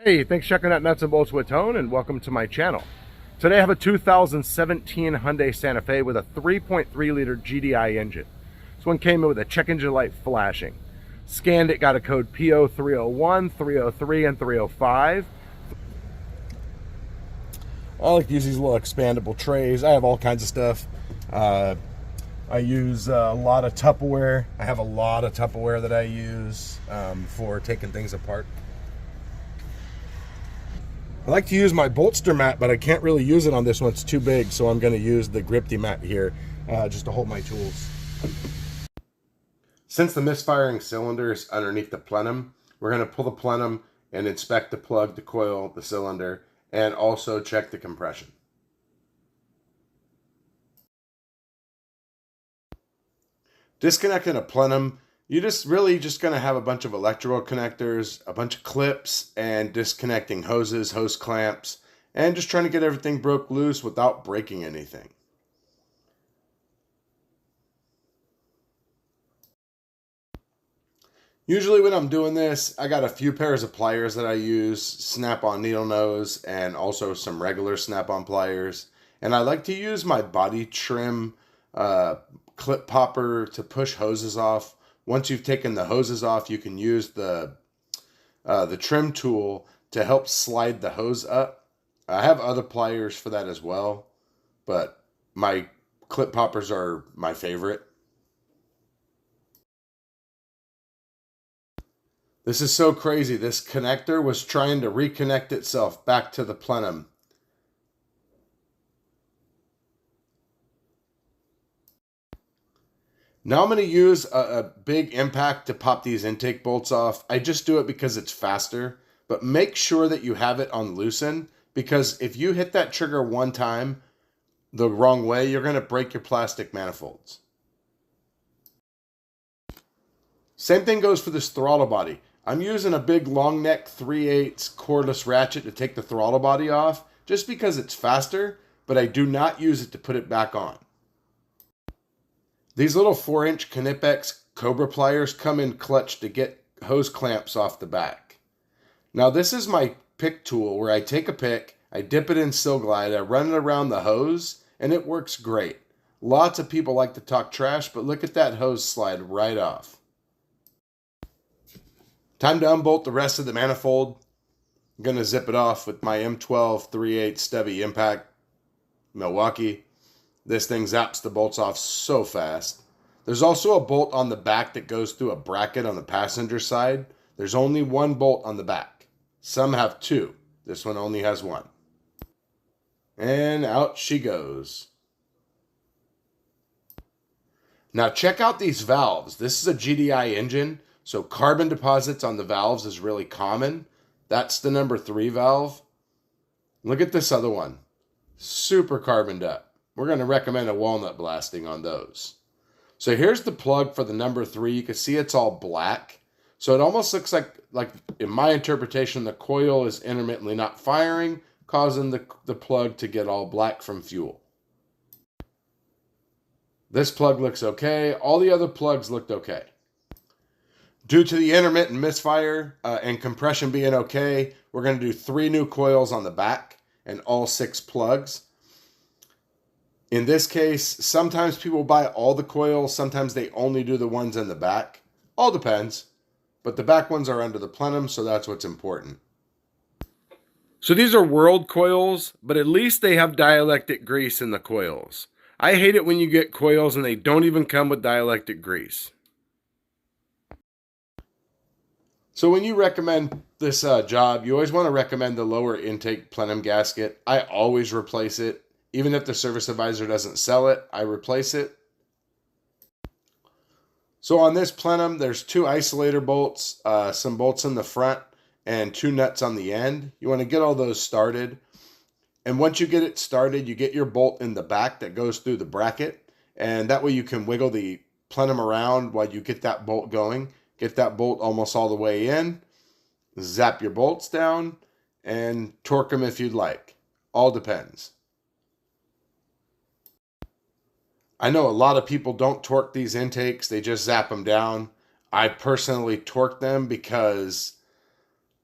Hey, thanks for checking out Nuts and Bolts with Tone, and welcome to my channel. Today I have a 2017 Hyundai Santa Fe with a 3.3 liter GDI engine. This one came in with a check engine light flashing. Scanned it, got a code P0301, 303, and 305. I like to use these little expandable trays. I have all kinds of stuff. I use a lot of Tupperware. I have a lot of Tupperware that I use for taking things apart. I like to use my bolster mat, but I can't really use it on this one. It's too big, so I'm going to use the Gripty mat here just to hold my tools. Since the misfiring cylinder is underneath the plenum, we're going to pull the plenum and inspect the plug, the coil, the cylinder, and also check the compression. Disconnecting a plenum, you're just going to have a bunch of electrical connectors, a bunch of clips, and disconnecting hoses, hose clamps, and just trying to get everything broke loose without breaking anything. Usually when I'm doing this, I got a few pairs of pliers that I use, snap-on needle nose, and also some regular snap-on pliers. And I like to use my body trim clip popper to push hoses off. Once you've taken the hoses off, you can use the trim tool to help slide the hose up. I have other pliers for that as well, but my clip poppers are my favorite. This is so crazy. This connector was trying to reconnect itself back to the plenum. Now I'm going to use a big impact to pop these intake bolts off. I just do it because it's faster, but make sure that you have it on loosen, because if you hit that trigger one time the wrong way, you're going to break your plastic manifolds. Same thing goes for this throttle body. I'm using a big long neck 3/8 cordless ratchet to take the throttle body off just because it's faster, but I do not use it to put it back on. These little 4-inch Knipex Cobra pliers come in clutch to get hose clamps off the back. Now this is my pick tool where I take a pick, I dip it in Silglide, I run it around the hose, and it works great. Lots of people like to talk trash, but look at that hose slide right off. Time to unbolt the rest of the manifold. I'm going to zip it off with my M12 3/8 stubby impact Milwaukee. This thing zaps the bolts off so fast. There's also a bolt on the back that goes through a bracket on the passenger side. There's only one bolt on the back. Some have two. This one only has one. And out she goes. Now check out these valves. This is a GDI engine, so carbon deposits on the valves is really common. That's the number 3 valve. Look at this other one. Super carboned up. We're going to recommend a walnut blasting on those. So here's the plug for the number 3. You can see it's all black. So it almost looks like in my interpretation, the coil is intermittently not firing, causing the plug to get all black from fuel. This plug looks okay. All the other plugs looked okay. Due to the intermittent misfire and compression being okay, we're going to do 3 new coils on the back and all 6 plugs. In this case, sometimes people buy all the coils, sometimes they only do the ones in the back. All depends. But the back ones are under the plenum, so that's what's important. So these are world coils, but at least they have dielectric grease in the coils. I hate it when you get coils and they don't even come with dielectric grease. So when you recommend this job, you always want to recommend the lower intake plenum gasket. I always replace it. Even if the service advisor doesn't sell it, I replace it. So on this plenum, there's 2 isolator bolts, some bolts in the front, and 2 nuts on the end. You want to get all those started. And once you get it started, you get your bolt in the back that goes through the bracket. And that way you can wiggle the plenum around while you get that bolt going. Get that bolt almost all the way in. Zap your bolts down and torque them if you'd like. All depends. I know a lot of people don't torque these intakes. They just zap them down. I personally torque them because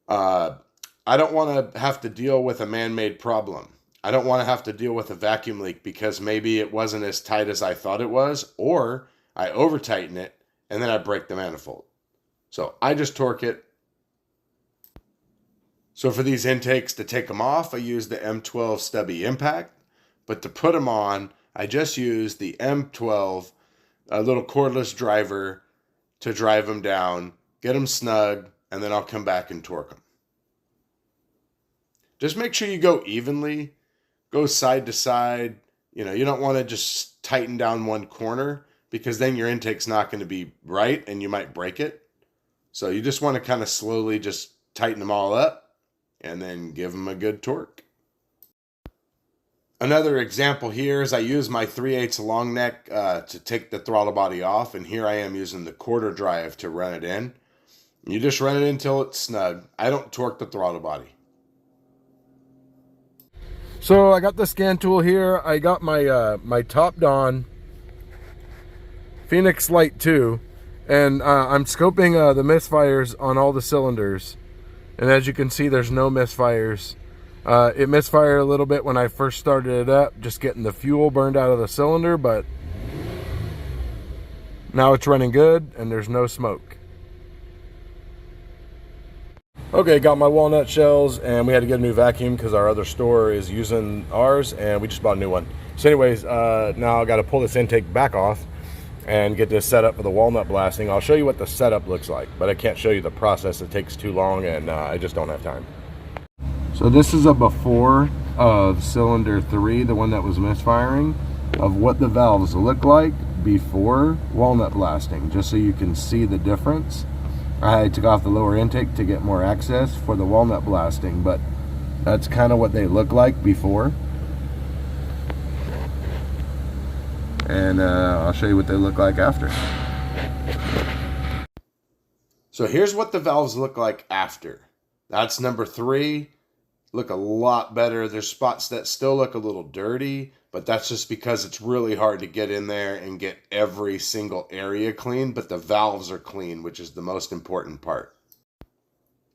I I don't want to have to deal with a man-made problem. I don't want to have to deal with a vacuum leak because maybe it wasn't as tight as I thought it was, or I over-tighten it and then I break the manifold. So I just torque it. So for these intakes, to take them off, I use the M12 stubby impact. But to put them on, I just use the M12, a little cordless driver, to drive them down, get them snug, and then I'll come back and torque them. Just make sure you go evenly, go side to side. You know, you don't want to just tighten down one corner because then your intake's not going to be right and you might break it. So you just want to kind of slowly just tighten them all up and then give them a good torque. Another example here is I use my 3/8 long neck to take the throttle body off, and here I am using the quarter drive to run it in. You just run it until it's snug. I don't torque the throttle body. So I got the scan tool here. I got my my top Dawn Phoenix Light 2, and I'm scoping the misfires on all the cylinders. And as you can see, there's no misfires. It misfired a little bit when I first started it up, just getting the fuel burned out of the cylinder, but now it's running good and there's no smoke. Okay, got my walnut shells, and we had to get a new vacuum because our other store is using ours, and we just bought a new one. So anyways, now I got to pull this intake back off and get this set up for the walnut blasting. I'll show you what the setup looks like, but I can't show you the process. It takes too long, and I just don't have time. So this is a before of cylinder 3, the one that was misfiring, of what the valves look like before walnut blasting, just so you can see the difference. I took off the lower intake to get more access for the walnut blasting, but that's kind of what they look like before. And I'll show you what they look like after. So here's what the valves look like after. That's number 3. Look a lot better. There's spots that still look a little dirty, but that's just because it's really hard to get in there and get every single area clean, but the valves are clean, which is the most important part.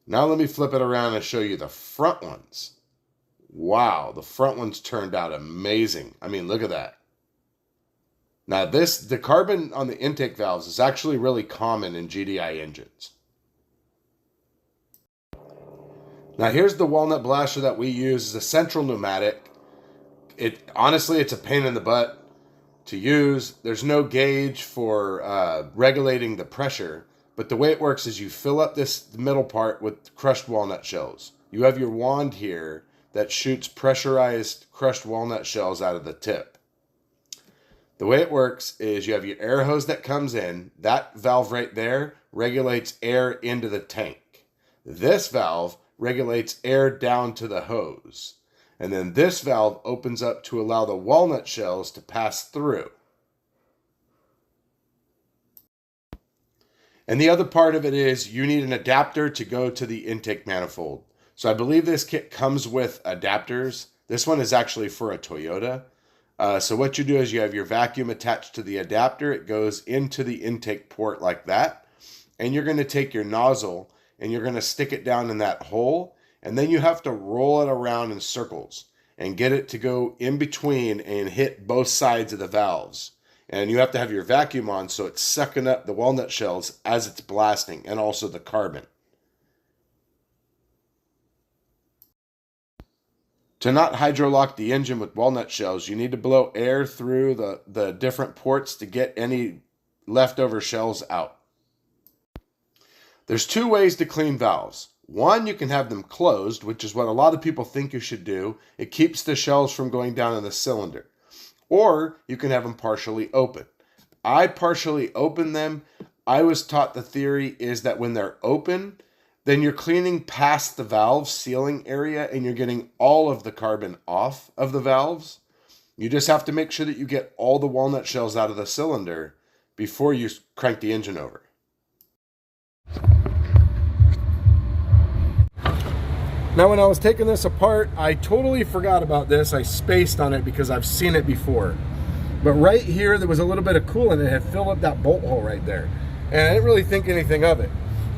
Now let me flip it around and show you the front ones. Wow, the front ones turned out amazing. I mean, look at that. Now the carbon on the intake valves is actually really common in GDI engines. Now here's the walnut blaster that we use. It's a central pneumatic. Honestly, it's a pain in the butt to use. There's no gauge for regulating the pressure, but the way it works is you fill up this middle part with crushed walnut shells. You have your wand here that shoots pressurized crushed walnut shells out of the tip. The way it works is you have your air hose that comes in. That valve right there regulates air into the tank. This valve regulates air down to the hose. And then this valve opens up to allow the walnut shells to pass through. And the other part of it is you need an adapter to go to the intake manifold. So I believe this kit comes with adapters. This one is actually for a Toyota. So what you do is you have your vacuum attached to the adapter. It goes into the intake port like that. And you're going to take your nozzle and you're going to stick it down in that hole. And then you have to roll it around in circles and get it to go in between and hit both sides of the valves. And you have to have your vacuum on so it's sucking up the walnut shells as it's blasting, and also the carbon. To not hydrolock the engine with walnut shells, you need to blow air through the different ports to get any leftover shells out. There's 2 ways to clean valves. One, you can have them closed, which is what a lot of people think you should do. It keeps the shells from going down in the cylinder. Or you can have them partially open. I partially open them. I was taught the theory is that when they're open, then you're cleaning past the valve sealing area and you're getting all of the carbon off of the valves. You just have to make sure that you get all the walnut shells out of the cylinder before you crank the engine over. Now when I was taking this apart, I totally forgot about this. I spaced on it because I've seen it before. But right here, there was a little bit of coolant. It had filled up that bolt hole right there. And I didn't really think anything of it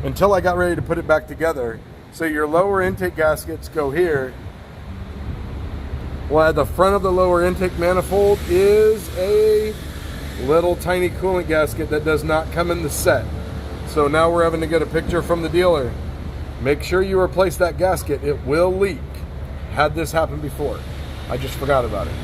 until I got ready to put it back together. So your lower intake gaskets go here. Well, at the front of the lower intake manifold is a little tiny coolant gasket that does not come in the set. So now we're having to get a picture from the dealer. Make sure you replace that gasket. It will leak. Had this happen before. I just forgot about it.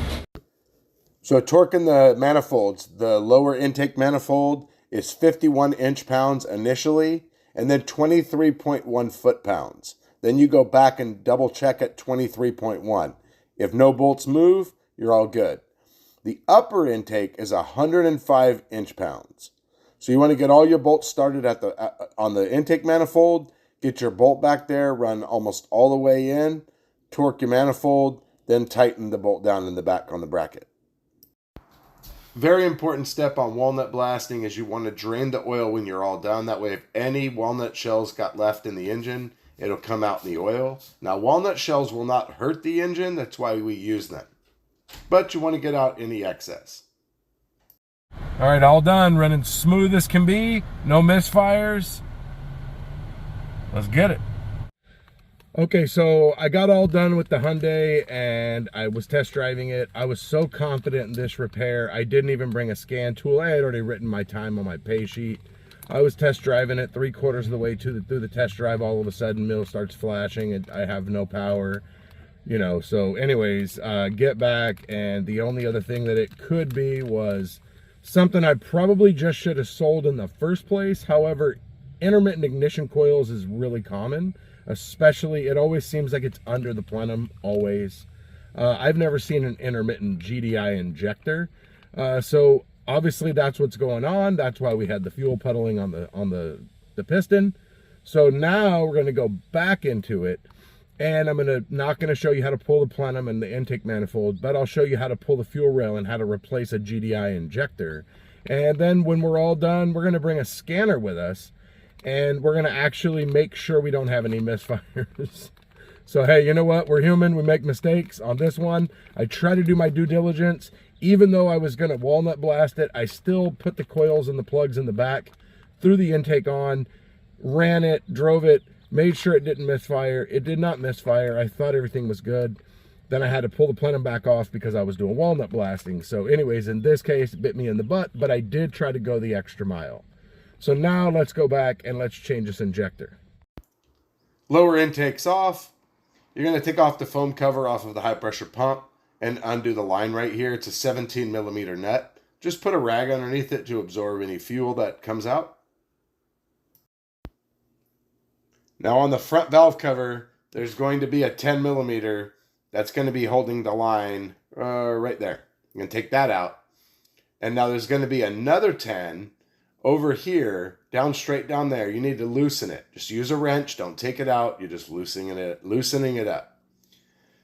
So torquing the manifolds, the lower intake manifold is 51 inch-pounds initially, and then 23.1 foot-pounds. Then you go back and double check at 23.1. If no bolts move, you're all good. The upper intake is 105 inch-pounds. So you want to get all your bolts started at on the intake manifold, get your bolt back there, run almost all the way in, torque your manifold, then tighten the bolt down in the back on the bracket. Very important step on walnut blasting is you want to drain the oil when you're all done. That way if any walnut shells got left in the engine, it'll come out in the oil. Now walnut shells will not hurt the engine, that's why we use them. But you want to get out any excess. All right, all done, running smooth as can be, no misfires. Let's get it. Okay, so I got all done with the Hyundai and I was test driving it. I was so confident in this repair, I didn't even bring a scan tool. I had already written my time on my pay sheet. I was test driving it 3/4 of the way through the test drive. All of a sudden, mill starts flashing and I have no power, you know. So anyways, get back, and the only other thing that it could be was something I probably just should have sold in the first place. However, intermittent ignition coils is really common. Especially, it always seems like it's under the plenum, always. I've never seen an intermittent GDI injector. So obviously that's what's going on. That's why we had the fuel puddling on the piston. So now we're gonna go back into it, and I'm not gonna show you how to pull the plenum and the intake manifold, but I'll show you how to pull the fuel rail and how to replace a GDI injector. And then when we're all done, we're gonna bring a scanner with us, and we're going to actually make sure we don't have any misfires. So, hey, you know what? We're human. We make mistakes. On this one, I try to do my due diligence. Even though I was going to walnut blast it, I still put the coils and the plugs in the back, threw the intake on, ran it, drove it, made sure it didn't misfire. It did not misfire. I thought everything was good. Then I had to pull the plenum back off because I was doing walnut blasting. So anyways, in this case, it bit me in the butt, but I did try to go the extra mile. So now let's go back and let's change this injector. Lower intake's off. You're going to take off the foam cover off of the high pressure pump and undo the line right here. It's a 17 millimeter nut. Just put a rag underneath it to absorb any fuel that comes out. Now on the front valve cover, there's going to be a 10 millimeter that's going to be holding the line right there. I'm going to take that out. And now there's going to be another 10 over here, straight down there. You need to loosen it. Just use a wrench. Don't take it out. You're just loosening it up.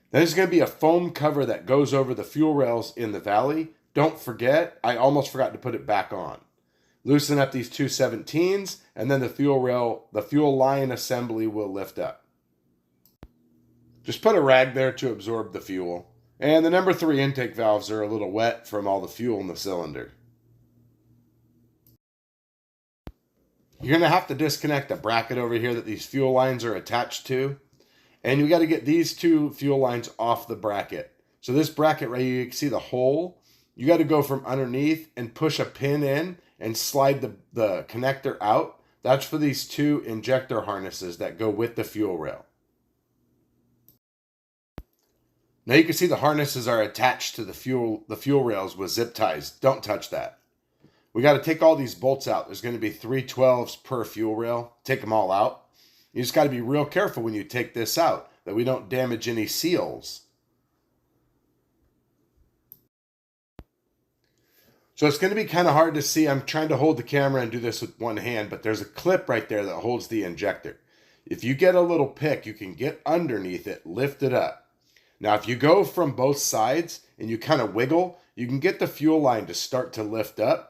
Then there's going to be a foam cover that goes over the fuel rails in the valley. Don't forget, I almost forgot to put it back on. Loosen up these two 17s, and then the fuel line assembly will lift up. Just put a rag there to absorb the fuel. And the number 3 intake valves are a little wet from all the fuel in the cylinder. You're going to have to disconnect the bracket over here that these fuel lines are attached to. And you got to get these two fuel lines off the bracket. So this bracket right here, you can see the hole. You got to go from underneath and push a pin in and slide the connector out. That's for these two injector harnesses that go with the fuel rail. Now you can see the harnesses are attached to the fuel rails with zip ties. Don't touch that. We got to take all these bolts out. There's going to be 312s per fuel rail. Take them all out. You just got to be real careful when you take this out that we don't damage any seals. So it's going to be kind of hard to see. I'm trying to hold the camera and do this with one hand, but there's a clip right there that holds the injector. If you get a little pick, you can get underneath it, lift it up. Now, if you go from both sides and you kind of wiggle, you can get the fuel line to start to lift up.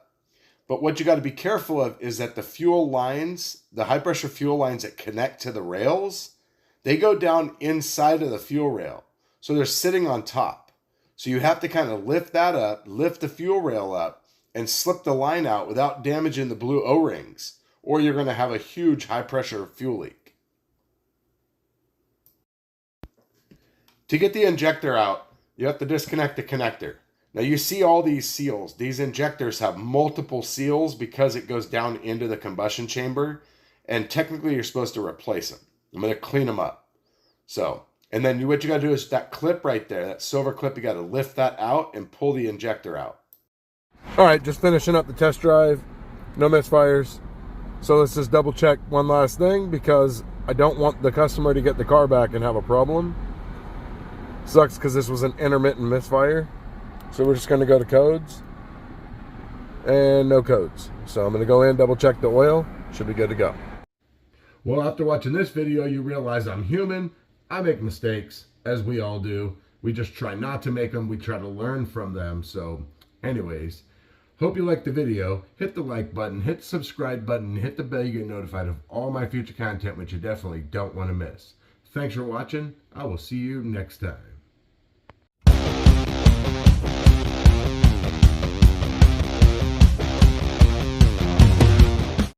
But what you got to be careful of is that the fuel lines, the high pressure fuel lines that connect to the rails, they go down inside of the fuel rail. So they're sitting on top. So you have to kind of lift that up, lift the fuel rail up, and slip the line out without damaging the blue O-rings, or you're going to have a huge high pressure fuel leak. To get the injector out, you have to disconnect the connector. Now you see all these seals. These injectors have multiple seals because it goes down into the combustion chamber, and technically you're supposed to replace them. I'm going to clean them up. So, and then what you got to do is that clip right there, that silver clip, you got to lift that out and pull the injector out. All right, just finishing up the test drive. No misfires. So let's just double check one last thing, because I don't want the customer to get the car back and have a problem. Sucks because this was an intermittent misfire. So we're just going to go to codes, and no codes. So I'm going to go in, double check the oil. Should be good to go. Well, after watching this video, you realize I'm human. I make mistakes, as we all do. We just try not to make them. We try to learn from them. So anyways, hope you liked the video. Hit the like button, hit the subscribe button, hit the bell, you get notified of all my future content, which you definitely don't want to miss. Thanks for watching. I will see you next time.